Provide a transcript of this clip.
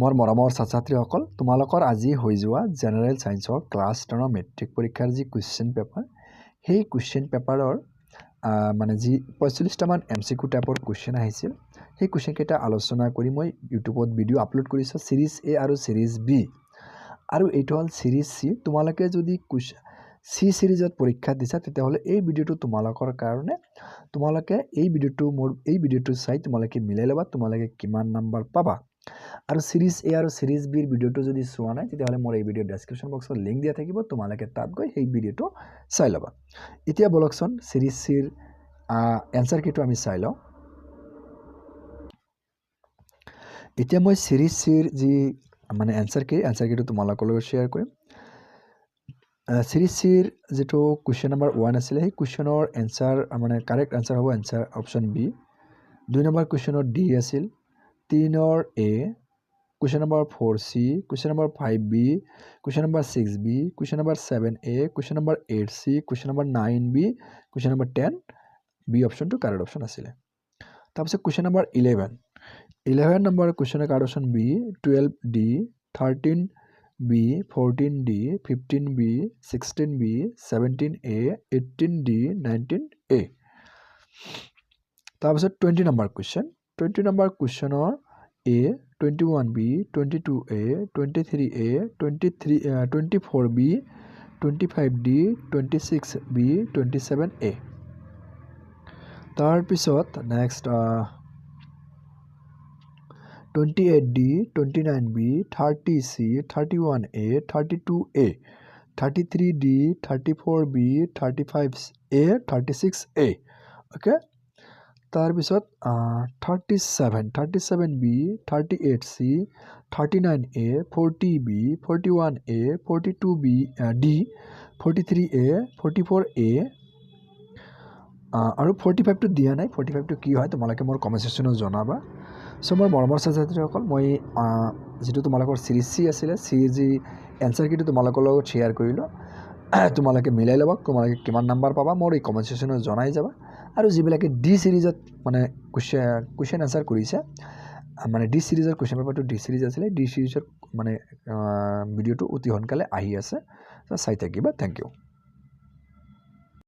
মোৰ মৰমৰ ছাত্ৰ-ছাত্ৰীসকল, তোমালোকৰ আজি হৈ যোৱা জেনেৰেল সায়েন্সৰ ক্লাছ 10 মেট্ৰিক পৰীক্ষাৰ যি কুৱেশ্যন পেপাৰ, সেই কুৱেশ্যন পেপাৰৰ মানে যি 45টা মান MCQ টাইপৰ কুৱেশ্যন আহিছিল, সেই কুৱেশ্যন কেইটা আলোচনা কৰি মই ইউটিউবত ভিডিঅ' আপলোড কৰিছোঁ সিৰিজ A আৰু সিৰিজ B। আৰু এইটো হ'ল সিৰিজ C। তোমালোকে যদি C সিৰিজত পৰীক্ষা দিছা তেতিয়াহ'লে এই ভিডিঅ'টো তোমালোকৰ কাৰণে। তোমালোকে এই ভিডিঅ'টো চাই তোমালোকে মিলাই ল'বা তোমালোকে কিমান নম্বৰ পাবা। আৰু সিৰিজ A আৰু সিৰিজ B ৰ ভিডিঅ'টো যদি চোৱা নাই তেতিয়াহ'লে মোৰ এই ভিডিঅ'ৰ ডেছক্ৰিপশ্যন বক্সত লিংক দিয়া থাকিব, তোমালোকে তাত গৈ সেই ভিডিঅ'টো চাই ল'বা। এতিয়া বলকচোন সিৰিজ C ৰ এনসাৰ কিটো আমি চাই লওঁ। এতিয়া মই সিৰিজ C ৰ যি মানে এনসাৰ কিটো তোমালোকৰ লগত শ্বেয়াৰ কৰিম। সিৰিজ C ৰ যেটো কুৱেশ্যন নম্বৰ 1 আছিল, সেই কুৱেশ্যনৰ এনসাৰ মানে কাৰেক্ট এনসাৰ হ'ব এনসাৰ অপশ্যন B। 2 নম্বৰ কুৱেশ্যনৰ D আছিল, 3 A, question number 4C, question number 5B, question number 6B, question number 7A, question number 8C, question number 9B, question number 10B option to correct option asile. তাৰপিছত question number 11 number question correct option B, 12D, 13B, 14D, 15B, 16B, 17A, 18D, 19A. তাৰপিছত 20 number questionৰ A, 21B, 22A, 23A, 24B, 25D, 26B, 27A. তাৰপিছত next 28D, 29B, 30C, 31A, 32A, 33D, 34B, 35A, 36A. Okay. তাৰপিছত 37B, 38C, 39A, 40B, 41A, 42B, D, 43A, 44A আৰু 45 টো দিয়া নাই। 45 টো কি হয় তোমালোকে মোৰ কমেন্ট সেকশনত জনাবা। সো মোৰ মৰমৰ ছাত্ৰীসকল, মই যেটো তোমালোকৰ সিৰিজ C আছিল, সিজি এনসাৰ কিটো তোমালোকৰ লগত শ্বেয়াৰ কৰিলো, তোমালোকে মিলাই ল'বা তোমালোকে কিমান নম্বৰ পাবা মোৰ এই কমেন্ট সেকশনত জনাই যাবা। আৰু যিবিলাকে D সিৰিজত মানে কুৱেশ্যন আনসাৰ কৰিছে, মানে D সিৰিজৰ কুৱেশ্যন পেপাৰটো D সিৰিজ আছিলে, D সিৰিজৰ মানে ভিডিঅ'টো অতি সোনকালে আহি আছে, চাই থাকিবা। Thank U.